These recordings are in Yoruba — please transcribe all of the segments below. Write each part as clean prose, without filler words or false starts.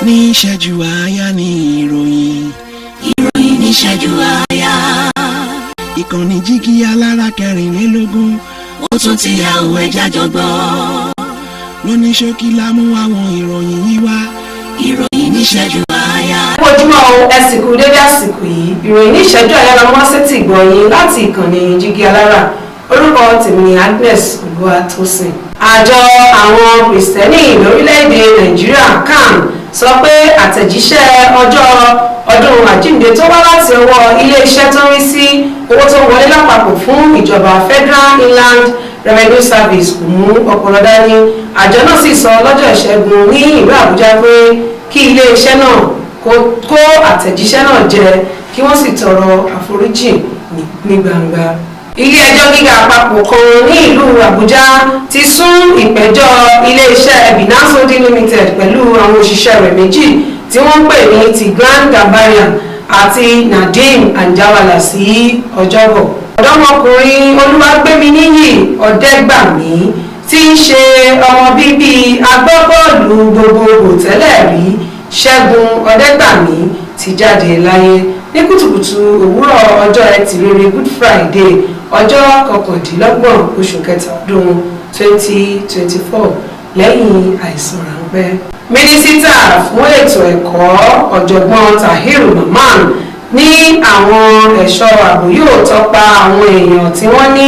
ní ìṣẹ́jú àáyá ní ìròyìn. Ìròyìn ní ìṣẹ́jú àáyá. Ìkànnì jígí alára 24. Ó tún ti yà òwe jájọgbọ́. Lóní ṣókí la mú àwọn ìròyìn yìí wá. Ìròyìn ní ìṣẹ́jú àáyá. Ojúmọ́ ẹ sì kú dédé àsìkò yìí. Ìròyìn ní ìṣẹ́jú àáyá la mú sí ti gbọ̀yìn láti ìkànnì jígí alára. Orúkọ tèmi ni Agnes Olúwatósìn. Àjọ àwọn Kìrìsìtẹ́nì lórílẹ̀‐èdè Nàìjíríà CAN sọ pé àtẹ̀jíṣẹ́ ọdún Àjinde tó wá láti ọwọ́ ilé-iṣẹ́ tó ń rí sí owó tó wọlé lápapọ̀ fún ìjọba Federal Inland Revenue Service kò mú ọpọlọ dání. Àjọ náà sì sọ lọ́jọ́ Ìṣẹ́gun ní ìlú Àbújá pé kí ilé-iṣẹ́ náà kó àtẹ̀jíṣẹ́ náà jẹ kí wọ́n sì tọrọ àforíjì ní gbangba. Ilé-ẹjọ́ gíga àpapọ̀ kan ní ìlú Àbújá ti sún ìpẹ̀jọ́ ilé-iṣẹ́ Binance Holding Limited pẹ̀lú àwọn òṣìṣẹ́ rẹ̀ méjì tí wọ́n ń pè ní Tigran Gambarian àti Nadeem Anjawala sí Ọjọ́bọ̀. Ọ̀dọ́mọkùnrin Olúwàgbéminíyì Ọ̀dẹ́gbàmí tí ń ṣe ọmọ bíbí agbábọ́ọ̀lù gbogbogbò tẹ́lẹ̀ rí Ṣẹ́gun Ọ̀dẹ́gbàmí ti jáde láyé ní kùtùkùtù òwúrọ̀ ọjọ́ Ẹtì rere Good Friday ọjọ́ 29 oṣù kẹta ọdún 2024 lẹ́yìn àìsàn ráńpẹ́. Mínísítà fún ètò ẹ̀kọ́ ọ̀jọ̀gbọ́n Tahiru Mamman ní àwọn ẹ̀ṣọ́ ààbò yóò tọpa àwọn èèyàn tí wọ́n ní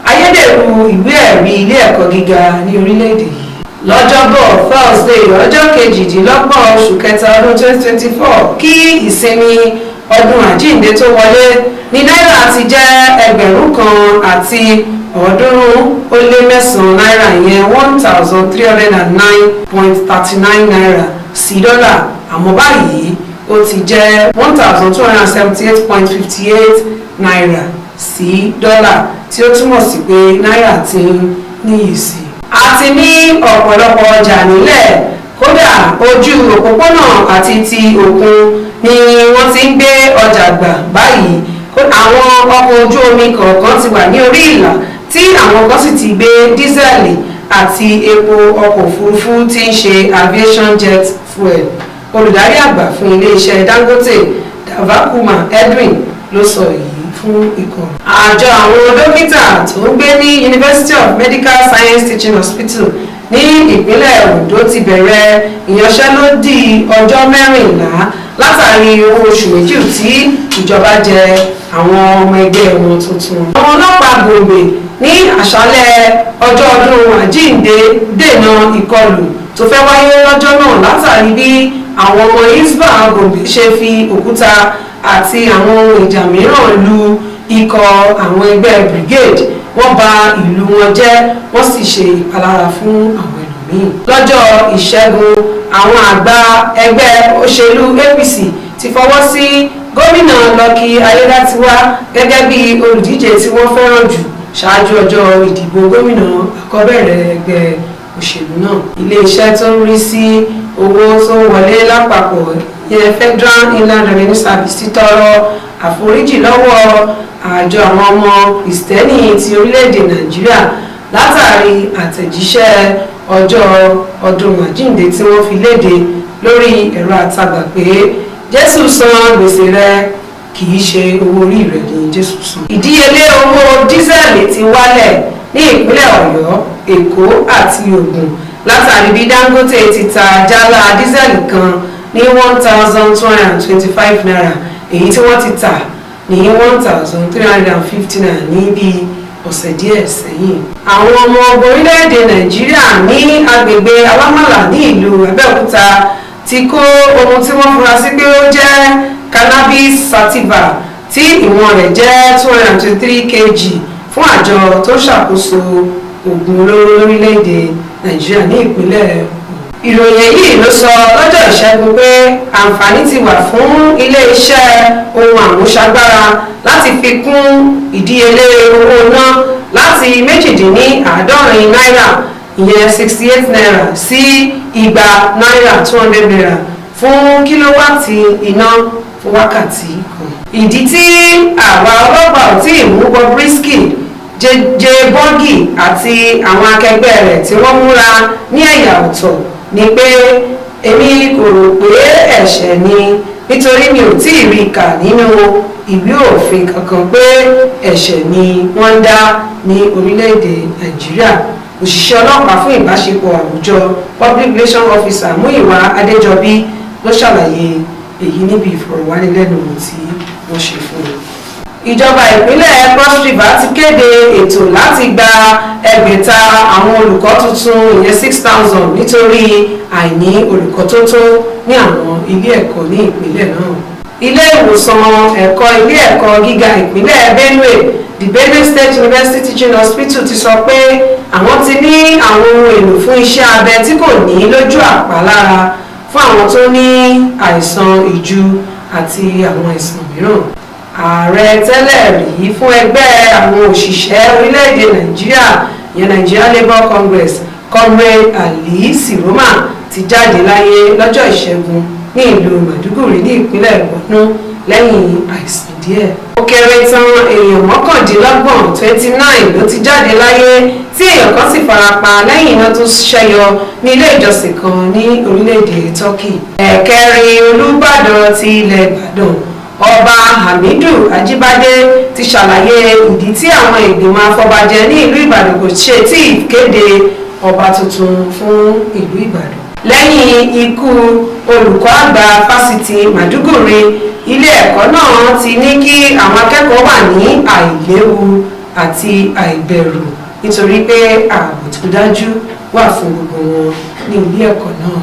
ayédèrú ìwé ẹ̀rí ilé ẹ̀kọ́ gíga ní orílẹ̀-èdè yìí. Lọ́jọ́bọ̀ Thursday ọjọ́ 28 oṣù kẹta ọdún 2024 kí ìsinmi ọdún Àjínde tó wọlé ní náírà ti jẹ́ 1,309 náírà ìyẹn 1,309.39 náírà sí dọ́là, àmọ́ báyìí ó ti jẹ́ 1,278.58 náírà sí dọ́là tí ó túmọ̀ sí pé náírà ti ń níyì sí. A ti ní ọ̀pọ̀lọpọ̀ ọjà nílẹ̀, kódà ojú òpópónà àti ti òkun ni wọ́n ti ń gbé ọjà gbà báyìí. Àwọn ọkọ̀ ojú omi kọ̀ọ̀kan ti wà ní orí ìlà tí àwọn kan sì ti gbé dísẹ́ẹ̀lì àti epo ọkọ̀ òfurufú tí ń ṣe aviation jet fuel. Olùdarí àgbà fún iléeṣẹ́ Dangote Davakuma Edwin ló sọ èyí fún ikọ̀. Àjọ àwọn dókítà tó ń gbé ní University of Medical Science Teaching Hospital ní ìpínlẹ̀ Ondo ti bẹ̀rẹ̀ ìyanṣẹ́lódì ọjọ́ 14 látàrí owó oṣù méjì tí ìjọba jẹ àwọn ọmọ ẹgbẹ́ wọn tuntun. Àwọn ọlọ́pàá Gombe ní àṣálẹ́ ọjọ́ ọdún Àjínde dènà ìkọlù tó fẹ́ wáyé lọ́jọ́ náà látàrí bí àwọn ọmọ Hisba Gombe ṣe fi òkúta àti àwọn ohun ìjà mìíràn lu ikọ̀ àwọn ẹgbẹ́ brigade. Wọ́n bà ìlú wọn jẹ́, wọ́n sì ṣe ìpalára fún àwọn ẹlòmíín. Lọ́jọ́ Ìṣẹ́gun àwọn àgbà ẹgbẹ́ òṣèlú APC ti fọwọ́ sí gómìnà Lucky Ayédatiwa gẹ́gẹ́ bí olùdíje tí wọ́n fẹ́ràn jù ṣáájú ọjọ́ ìdìbò gómìnà àkọ́bẹ̀rẹ̀ ẹgbẹ́ òṣèlú náà. Ilé-iṣẹ́ tó ń rí sí owó tó ń wọlé lápapọ̀ yẹn Federal Inland Revenue Service ti tọrọ àforíjì lọ́wọ́ àjọ àwọn ọmọ Kìrìsìtẹ́nì ti orílẹ̀-èdè Nàìjíríà látàrí àtẹ̀jíṣẹ́ ọdún Àjínde tí wọ́n fi léde lórí ẹ̀rọ àtagbà pé Jésù san gbèsè rẹ kì í ṣe owó orí rẹ ní Jésù san. Ìdíyelé owó dísẹ́ẹ̀lì ti wálẹ̀ ní ìpínlẹ̀ Ọ̀yọ́, Èkó àti Ògùn látàrí bí Dangote ti ta jálá dísẹ́ẹ̀lì kan ní 1,225 náírà èyí tí wọ́n ti tà ní 1,350 náírà ní bíi ọ̀sẹ̀ díẹ̀ sẹ́yìn. Àwọn ọmọ orílẹ̀-èdè Nàìjíríà ní agbègbè Alámàlà ní ìlú Abẹ́òkúta ti kó ohun tí wọ́n fura sí pé ó jẹ́ cannabis sativa tí ìwọ̀n rẹ̀ jẹ́ 223 kg fún àjọ tó ṣàkóso oògùn olóró lórílẹ̀-èdè Nàìjíríà ní ìpínlẹ̀ Ìròyìn yìí ló sọ lọ́jọ́ Ìṣẹ́gun pé àǹfààní ti wà fún ilé-iṣẹ́ ohun àmúṣagbára láti fi kún ìdíyelé owó náà láti 98 náírà ìyẹn 68 náírà sí 200 náírà 200 náírà fún kílówàtì iná fún wákàtí kan. Ìdí tí àwa ọlọ́pàá ò tí ì mú Bobrisky jẹjẹ bọ́gì àti àwọn akẹgbẹ́ rẹ̀ tí wọ́n múra ní ẹ̀yà ọ̀tọ̀ ni pé èmi kò rò pé ẹ̀ṣẹ̀ ni nítorí mi ò tí ì rí kà nínú ìwé òfin kankan pé ẹ̀ṣẹ̀ ni wọ́n ń dá ní orílẹ̀-èdè Nàìjíríà. Òṣìṣẹ́ ọlọ́pàá fún ìbáṣepọ̀ àwùjọ public relations officer Múyìwá Adéjọbí ló ṣàlàyé èyí níbi ìfọ̀rọ̀wánilẹ́nuwò tí wọ́n ṣe fún un. Ìjọba ìpínlẹ̀ Cross River ti kéde ètò láti gba ẹgbẹ̀ta àwọn olùkọ́ tuntun ìyẹn 6,000 nítorí àìní olùkọ́ tó tó ní àwọn ilé ẹ̀kọ́ ní ìpínlẹ̀ náà. Ilé ìwòsàn ẹ̀kọ́ ilé ẹ̀kọ́ gíga ìpínlẹ̀ Benue, the Benue State University Teaching Hospital ti sọ pé àwọn ti ní àwọn ohun èlò fún iṣẹ́ abẹ tí kò ní lójú àpá lára fún àwọn tó ní àìsàn ìju àti àwọn àìsàn mìíràn. Ààrẹ tẹ́lẹ̀ rí fún ẹgbẹ́ àwọn òṣìṣẹ́ orílẹ̀-èdè Nàìjíríà ìyẹn Nigeria Labour Congress Comrade Ali Siroma ti jáde láyé lọ́jọ́ Ìṣẹ́gun ní ìlú Maiduguri ní ìpínlẹ̀ Borno lẹ́yìn àìsàn díẹ̀. Ó kéré tán èèyàn mọ́kàndínlọ́gbọ̀n 29 ló ti jáde láyé tí èèyàn kan sì farapa lẹ́yìn iná tó ṣẹ́yọ ní ilé ìjọsìn kan ní orílẹ̀-èdè Turkey. Ẹ̀kẹrin Olúbàdàn ti ilẹ̀ Ìbàdàn Ọba Hamidu Ajibade ti ṣàlàyé ìdí tí àwọn ìgbìmọ̀ afọbajẹ ní ìlú Ìbàdàn kò ṣe tí ì kéde ọba tuntun fún ìlú Ìbàdàn. Lẹ́yìn ikú olùkọ́ àgbà fásitì Maiduguri, ilé ẹ̀kọ́ náà ti ní kí àwọn akẹ́kọ̀ọ́ wà ní àìléwu àti àìbẹ̀rù nítorí pé ààbò tó dájú wà fún gbogbo wọn ní ilé ẹ̀kọ́ náà.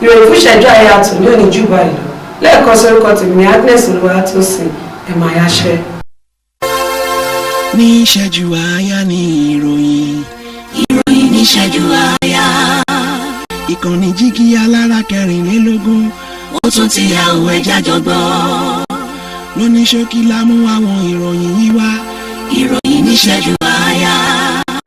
Ìròyìn fún ìṣẹ́jú Àyà tòní ò ní jù báyìí lọ. Lẹ́ẹ̀kan sórúkọ tèmi ní Agnes Olúwatósìn ẹ̀ máa yáṣẹ́. ní ìṣẹ́jú Àyà ní ìròyìn. ìròyìn ní ìṣẹ́jú Àyà. Ìkànnì jígí alára 24. Ó tún ti yá òun ẹja jọgbọ́. Lóní ṣókí la mú àwọn ìròyìn yìí wá. Ìròyìn ní ìṣẹ́jú